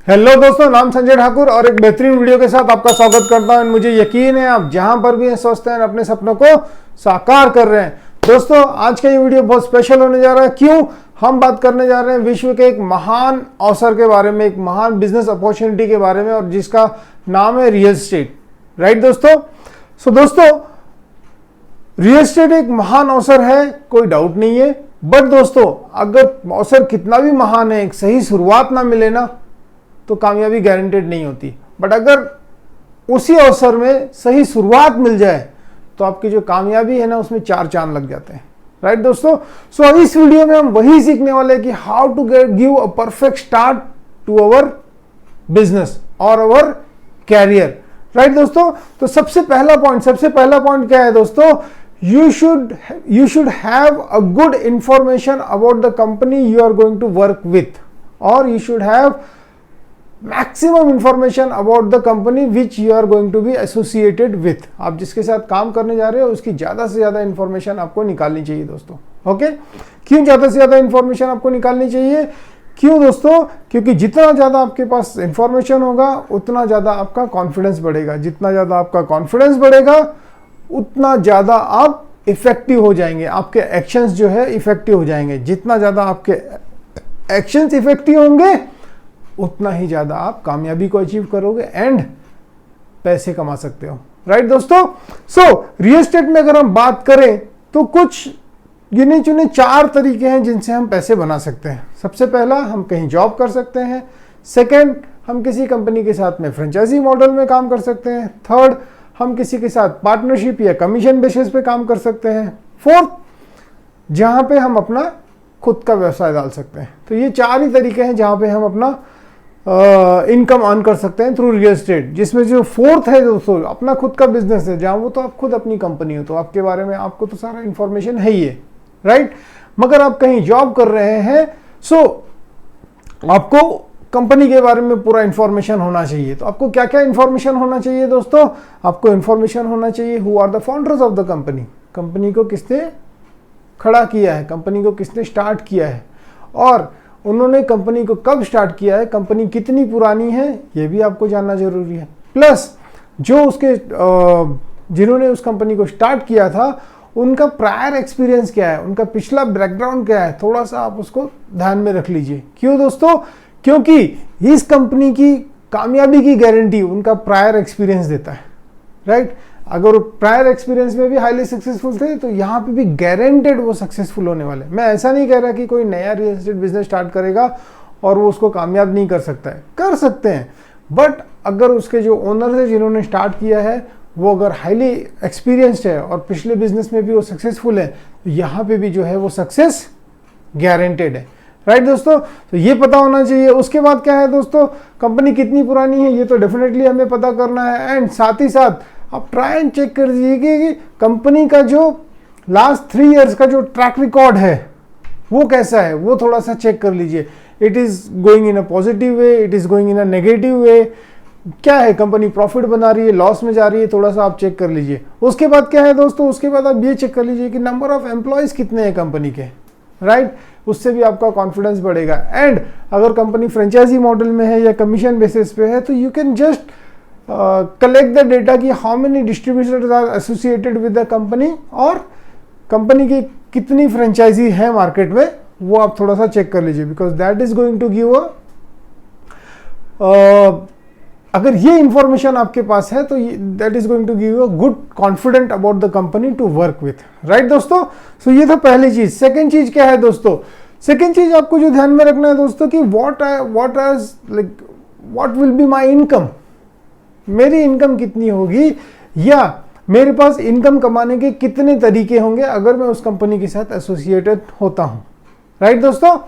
Hello दोस्तों, नाम संजय ठाकुर और एक बेहतरीन वीडियो के साथ आपका स्वागत करता हूं। मुझे यकीन है आप जहां पर भी हैं सोचते हैं अपने सपनों को साकार कर रहे हैं। दोस्तों, आज का ये वीडियो बहुत स्पेशल होने जा रहा है। क्यों? हम बात करने जा रहे हैं विश्व के एक महान अवसर के बारे में, एक महान बिजनेस अपॉर्चुनिटी के बारे में, और जिसका नाम है रियल एस्टेट। राइट दोस्तों? दोस्तों, रियल एस्टेट एक महान अवसर है, कोई डाउट नहीं है। बट दोस्तों, अगर अवसर कितना भी महान है, एक सही शुरुआत ना मिले ना, तो कामयाबी गारंटेड नहीं होती। बट अगर उसी अवसर में सही शुरुआत मिल जाए तो आपकी जो कामयाबी है ना, उसमें 4 चांद लग जाते हैं। राइट दोस्तों? इस वीडियो में हम वही सीखने वाले हैं कि how to give a perfect start to our business और अवर कैरियर। राइट दोस्तों? तो सबसे पहला पॉइंट क्या है दोस्तों? you should have a good information about the company you are going to work with, or you should have maximum information about the company which you are going to be associated with। आप जिसके साथ काम करने जा रहे हो उसकी ज्यादा से ज्यादा इंफॉर्मेशन आपको निकालनी चाहिए दोस्तों। ओके? क्यों ज्यादा से ज्यादा इंफॉर्मेशन आपको निकालनी चाहिए? क्यों दोस्तों? क्योंकि जितना ज्यादा आपके पास इंफॉर्मेशन होगा उतना ज्यादा आपका कॉन्फिडेंस बढ़ेगा। जितना ज्यादा आपका कॉन्फिडेंस बढ़ेगा उतना ज्यादा आप इफेक्टिव हो जाएंगे, आपके एक्शंस जो है इफेक्टिव हो जाएंगे। जितना ज्यादा आपके एक्शंस इफेक्टिव होंगे उतना ही ज्यादा आप कामयाबी को अचीव करोगे एंड पैसे कमा सकते हो। राइट दोस्तों? रियल एस्टेट में अगर हम बात करें तो कुछ गिने चुने 4 तरीके हैं जिनसे हम पैसे बना सकते हैं। सबसे पहला, हम कहीं जॉब कर सकते हैं। सेकंड, हम किसी कंपनी के साथ में फ्रेंचाइजी मॉडल में काम कर सकते हैं। थर्ड, हम किसी के साथ पार्टनरशिप या कमीशन बेसिस पे काम कर सकते हैं। फोर्थ, जहां पे हम अपना खुद का व्यवसाय डाल सकते हैं। तो ये 4 ही तरीके हैं जहां पे हम अपना इनकम अर्न कर सकते हैं थ्रू रियल एस्टेट। जिसमें जो फोर्थ है दोस्तों, अपना खुद का बिजनेस है, जहां वो तो आप खुद अपनी कंपनी हो, तो आपके बारे में आपको तो सारा इंफॉर्मेशन है ही है। राइट? मगर आप कहीं जॉब कर रहे हैं, आपको कंपनी के बारे में पूरा इंफॉर्मेशन होना चाहिए। तो आपको क्या क्या इंफॉर्मेशन होना चाहिए दोस्तों? आपको इंफॉर्मेशन होना चाहिए who are the founders of the company. Company को किसने खड़ा किया है, कंपनी को किसने स्टार्ट किया है, और उन्होंने कंपनी को कब स्टार्ट किया है, कंपनी कितनी पुरानी है, ये भी आपको जानना जरूरी है। प्लस जो उसके जिन्होंने उस कंपनी को स्टार्ट किया था उनका प्रायर एक्सपीरियंस क्या है, उनका पिछला बैकग्राउंड क्या है, थोड़ा सा आप उसको ध्यान में रख लीजिए। क्यों दोस्तों? क्योंकि इस कंपनी की कामयाबी की गारंटी उनका प्रायर एक्सपीरियंस देता है। राइट? अगर प्रायर एक्सपीरियंस में भी हाईली सक्सेसफुल थे तो यहाँ पे भी गारंटेड वो सक्सेसफुल होने वाले। मैं ऐसा नहीं कह रहा कि कोई नया रियल एस्टेट बिजनेस स्टार्ट करेगा और वो उसको कामयाब नहीं कर सकता है, कर सकते हैं। बट अगर उसके जो ओनर है जिन्होंने स्टार्ट किया है वो अगर हाईली एक्सपीरियंस्ड है और पिछले बिजनेस में भी वो सक्सेसफुल है, तो यहाँ पे भी जो है वो सक्सेस गारंटेड है। राइट दोस्तों? तो ये पता होना चाहिए। उसके बाद क्या है दोस्तों? कंपनी कितनी पुरानी है ये तो डेफिनेटली हमें पता करना है। एंड साथ ही साथ आप ट्राई एंड चेक कर दीजिए कि कंपनी का जो लास्ट 3 इयर्स का जो ट्रैक रिकॉर्ड है वो कैसा है, वो थोड़ा सा चेक कर लीजिए। It is going in a positive way, it is going in a negative way, क्या है, कंपनी प्रॉफिट बना रही है, लॉस में जा रही है, थोड़ा सा आप चेक कर लीजिए। उसके बाद क्या है दोस्तों? उसके बाद आप ये चेक कर लीजिए कि नंबर ऑफ एम्प्लॉयज कितने हैं कंपनी के। राइट? उससे भी आपका कॉन्फिडेंस बढ़ेगा। एंड अगर कंपनी फ्रेंचाइजी मॉडल में है या कमीशन बेसिस पे है तो you can just collect the data कि how many distributors are associated with the company, और कंपनी की कितनी फ्रेंचाइजी है मार्केट में, वो आप थोड़ा सा चेक कर लीजिए। Because that is going to give अगर ये इंफॉर्मेशन आपके पास है तो that is going to give a good confident about the company to work with. Right दोस्तों? ये था पहली चीज। सेकंड चीज क्या है दोस्तों? सेकंड चीज आपको जो ध्यान में रखना है दोस्तों कि what will be my income, मेरी इनकम कितनी होगी, या मेरे पास इनकम कमाने के कितने तरीके होंगे अगर मैं उस कंपनी के साथ एसोसिएटेड होता हूं। राइट दोस्तों?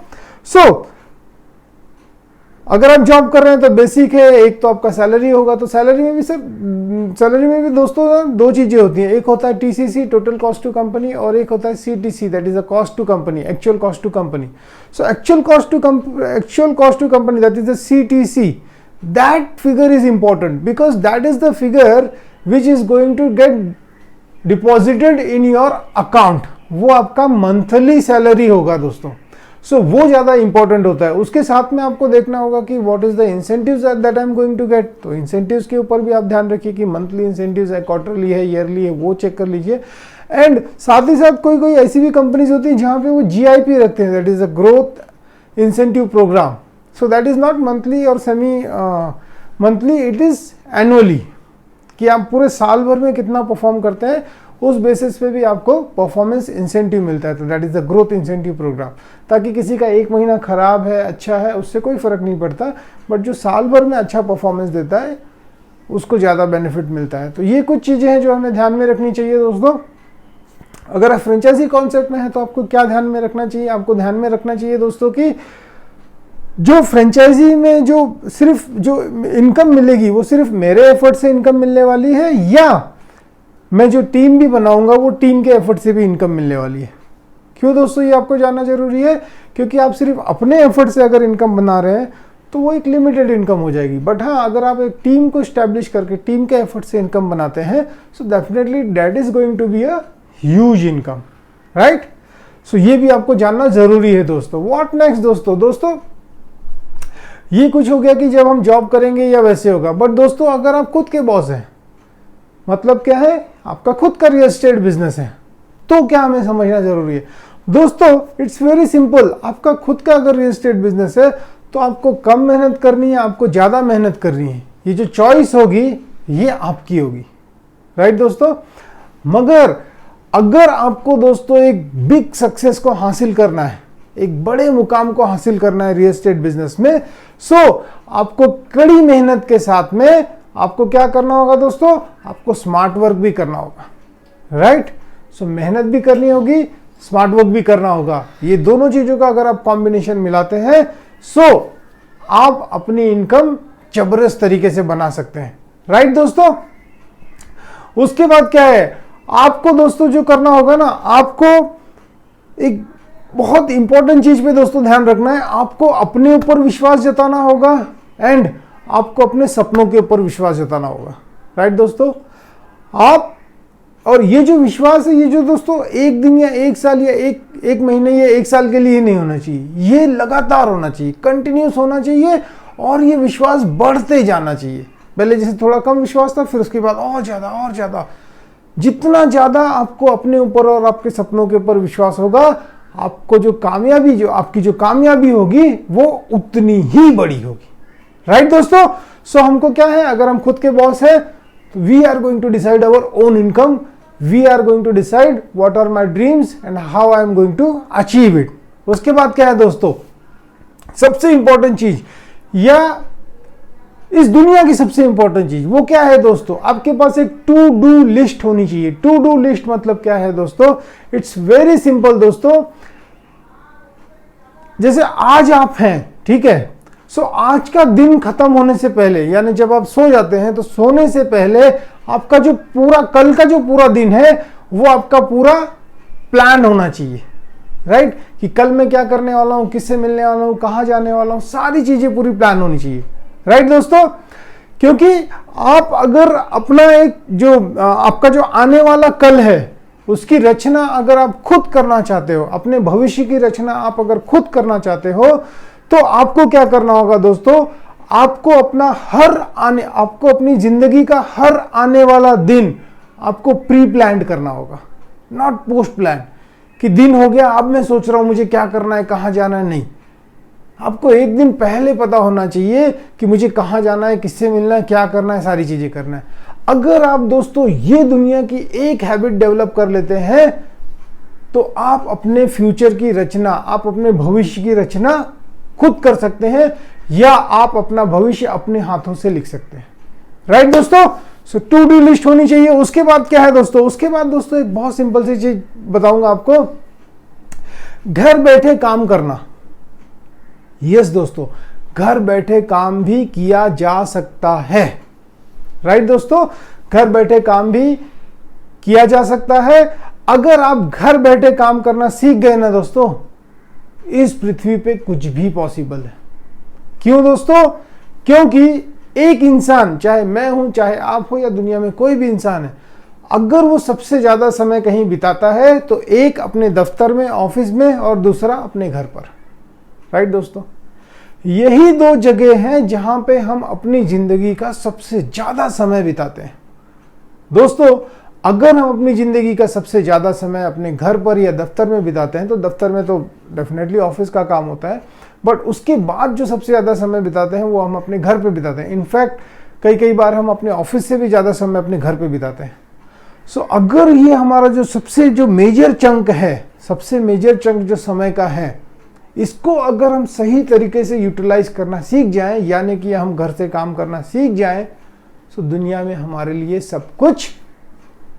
अगर आप जॉब कर रहे हैं तो बेसिक है, एक तो आपका सैलरी होगा। तो सैलरी में भी दोस्तों 2 चीजें होती हैं। एक होता है TCC, total cost to company, और एक होता है CTC, that is a cost to company, actual cost to company. Actual cost to company, that is the CTC, that figure is important because that is the figure which is going to get deposited in your account. वो आपका monthly salary होगा दोस्तों। सो वो ज़्यादा important होता है। उसके साथ में आपको देखना होगा कि what is the incentives that I am going to get. तो इंसेंटिव्स के ऊपर भी आप ध्यान रखिए कि मंथली इंसेंटिव्स है, क्वार्टरली है, ईयरली है, वो चेक कर लीजिए। एंड साथ ही साथ कोई कोई ऐसी भी कंपनीज होती है जहाँ पे वो GIP रखते हैं, that is a growth incentive programme. So that is not monthly और semi monthly, it is annually, कि आप पूरे साल भर में कितना परफॉर्म करते हैं उस बेसिस पे भी आपको परफॉर्मेंस इंसेंटिव मिलता है। तो that is the growth incentive program, ताकि किसी का एक महीना खराब है, अच्छा है, उससे कोई फर्क नहीं पड़ता, बट जो साल भर में अच्छा परफॉर्मेंस देता है उसको ज़्यादा बेनिफिट मिलता है। तो ये कुछ चीज़ें हैं जो हमें ध्यान में रखनी चाहिए दोस्तों। अगर आप फ्रेंचाइजी कॉन्सेप्ट में है तो आपको क्या ध्यान में रखना चाहिए? आपको ध्यान में रखना चाहिए दोस्तों कि जो फ्रेंचाइजी में जो सिर्फ जो इनकम मिलेगी वो सिर्फ मेरे एफर्ट से इनकम मिलने वाली है, या मैं जो टीम भी बनाऊंगा वो टीम के एफर्ट से भी इनकम मिलने वाली है। क्यों दोस्तों ये आपको जानना जरूरी है? क्योंकि आप सिर्फ अपने एफर्ट से अगर इनकम बना रहे हैं तो वो एक लिमिटेड इनकम हो जाएगी। बट हाँ, अगर आप एक टीम को स्टैब्लिश करके टीम के एफर्ट से इनकम बनाते हैं, so definitely that is going to be a huge income, right? So ये भी आपको जानना जरूरी है दोस्तों। व्हाट नेक्स्ट दोस्तों, ये कुछ हो गया कि जब हम जॉब करेंगे या वैसे होगा। बट दोस्तों अगर आप खुद के बॉस हैं, मतलब क्या है, आपका खुद का रियल एस्टेट बिजनेस है, तो क्या हमें समझना जरूरी है दोस्तों? It's very simple. आपका खुद का अगर रियल एस्टेट बिजनेस है तो आपको कम मेहनत करनी है, आपको ज्यादा मेहनत करनी है, ये जो चॉइस होगी ये आपकी होगी, राइट दोस्तों? मगर अगर आपको दोस्तों एक बिग सक्सेस को हासिल करना है, एक बड़े मुकाम को हासिल करना है रियल एस्टेट बिजनेस में, सो आपको कड़ी मेहनत के साथ में आपको क्या करना होगा दोस्तों? आपको स्मार्ट वर्क भी करना होगा, राइट? सो मेहनत भी करनी होगी, स्मार्ट वर्क भी करना होगा। ये दोनों चीजों का अगर आप कॉम्बिनेशन मिलाते हैं, सो आप अपनी इनकम जबरदस्त तरीके से बना सकते हैं, राइट दोस्तों? उसके बाद क्या है, आपको दोस्तों जो करना होगा ना, आपको एक बहुत इंपॉर्टेंट चीज पे दोस्तों ध्यान रखना है। आपको अपने ऊपर विश्वास जताना होगा एंड आपको अपने सपनों के ऊपर विश्वास जताना होगा, राइट दोस्तों? आप, और ये जो विश्वास है, ये जो दोस्तों एक दिन या एक साल या एक महीने या एक साल के लिए नहीं होना चाहिए, ये लगातार होना चाहिए, कंटिन्यूस होना चाहिए, और ये विश्वास बढ़ते जाना चाहिए। पहले जैसे थोड़ा कम विश्वास था, फिर उसके बाद और ज्यादा। जितना ज्यादा आपको अपने ऊपर और आपके सपनों के ऊपर विश्वास होगा, आपको आपकी जो कामयाबी होगी वो उतनी ही बड़ी होगी, राइट दोस्तों? सो हमको क्या है, अगर हम खुद के बॉस हैं तो we are going to decide our own income, we are going to decide what are my dreams and how I am going to achieve it. उसके बाद क्या है दोस्तों, सबसे इंपॉर्टेंट चीज, या इस दुनिया की सबसे इंपॉर्टेंट चीज वो क्या है दोस्तों? आपके पास एक टू डू लिस्ट होनी चाहिए। टू डू लिस्ट मतलब क्या है दोस्तों? इट्स वेरी सिंपल दोस्तों। जैसे आज आप हैं, ठीक है, सो आज का दिन खत्म होने से पहले, यानी जब आप सो जाते हैं तो सोने से पहले आपका जो पूरा कल का जो पूरा दिन है वो आपका पूरा प्लान होना चाहिए, राइट? कि कल मैं क्या करने वाला हूं, किससे मिलने वाला हूं, कहां जाने वाला हूं, सारी चीजें पूरी प्लान होनी चाहिए, राइट दोस्तों? क्योंकि आप अगर अपना एक जो आपका जो आने वाला कल है उसकी रचना अगर आप खुद करना चाहते हो, अपने भविष्य की रचना आप अगर खुद करना चाहते हो, तो आपको क्या करना होगा दोस्तों? आपको अपनी जिंदगी का हर आने वाला दिन आपको प्री प्लान करना होगा, नॉट पोस्ट प्लान, कि दिन हो गया अब मैं सोच रहा हूं मुझे क्या करना है, कहां जाना है। नहीं, आपको एक दिन पहले पता होना चाहिए कि मुझे कहां जाना है, किससे मिलना है, क्या करना है, सारी चीजें करना है। अगर आप दोस्तों ये दुनिया की एक हैबिट डेवलप कर लेते हैं तो आप अपने फ्यूचर की रचना, आप अपने भविष्य की रचना खुद कर सकते हैं, या आप अपना भविष्य अपने हाथों से लिख सकते हैं, राइट दोस्तों? सो टू डू लिस्ट होनी चाहिए। उसके बाद क्या है दोस्तों? उसके बाद दोस्तों एक बहुत सिंपल सी चीज बताऊंगा आपको, घर बैठे काम करना। यस दोस्तों, घर बैठे काम भी किया जा सकता है, राइट दोस्तों? घर बैठे काम भी किया जा सकता है। अगर आप घर बैठे काम करना सीख गए ना दोस्तों, इस पृथ्वी पे कुछ भी पॉसिबल है। क्यों दोस्तों? क्योंकि एक इंसान, चाहे मैं हूं, चाहे आप हो, या दुनिया में कोई भी इंसान है, अगर वो सबसे ज्यादा समय कहीं बिताता है तो एक अपने दफ्तर में, ऑफिस में, और दूसरा अपने घर पर, राइट दोस्तों, यही दो जगह हैं जहां पे हम अपनी जिंदगी का सबसे ज्यादा समय बिताते हैं। दोस्तों, अगर हम अपनी जिंदगी का सबसे ज्यादा समय अपने घर पर या दफ्तर में बिताते हैं, तो दफ्तर में तो डेफिनेटली ऑफिस का काम होता है, बट उसके बाद जो सबसे ज्यादा समय बिताते हैं वो हम अपने घर पे बिताते हैं। इनफैक्ट कई बार हम अपने ऑफिस से भी ज्यादा समय अपने घर पे बिताते हैं। सो अगर ये हमारा जो सबसे मेजर चंक है, सबसे मेजर चंक जो समय का है, इसको अगर हम सही तरीके से यूटिलाइज करना सीख जाएं, यानी कि हम घर से काम करना सीख जाएं, तो दुनिया में हमारे लिए सब कुछ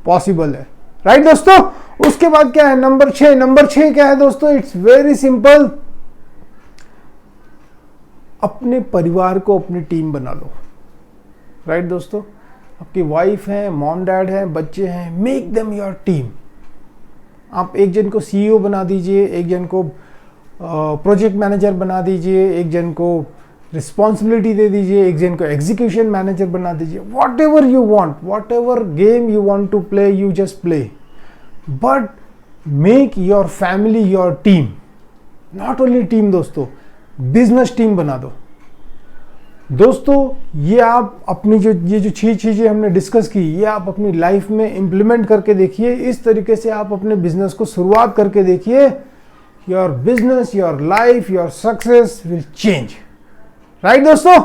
पॉसिबल है। राइट दोस्तों, उसके बाद क्या है, नंबर 6 क्या है दोस्तों, इट्स वेरी सिंपल। अपने परिवार को अपनी टीम बना लो। राइट दोस्तों, आपकी वाइफ है, मॉम डैड है, बच्चे हैं, मेक देम योर टीम। आप एक जन को सीईओ बना दीजिए, एक जन को प्रोजेक्ट मैनेजर बना दीजिए, एक जन को रिस्पॉन्सिबिलिटी दे दीजिए, एक जन को एग्जीक्यूशन मैनेजर बना दीजिए। Whatever you want, whatever game you want to play, you just play, but make your family your team. Not only team दोस्तों, बिजनेस टीम बना दो। दोस्तों, ये आप अपनी ये जो 6 चीजें हमने डिस्कस की, ये आप अपनी लाइफ में इंप्लीमेंट करके देखिए। इस तरीके से आप अपने बिजनेस को शुरुआत करके देखिए। Your business, your life, your success will change. Right दोस्तों,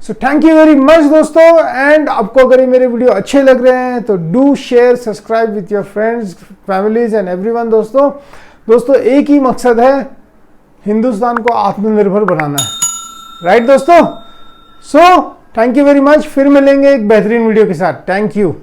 so thank you very much दोस्तों। एंड आपको अगर ये मेरे वीडियो अच्छे लग रहे हैं तो do share, subscribe with your friends, families and everyone. दोस्तों एक ही मकसद है, हिंदुस्तान को आत्मनिर्भर बनाना है। राइट दोस्तों, so thank you very much. फिर मिलेंगे एक बेहतरीन वीडियो के साथ। Thank you.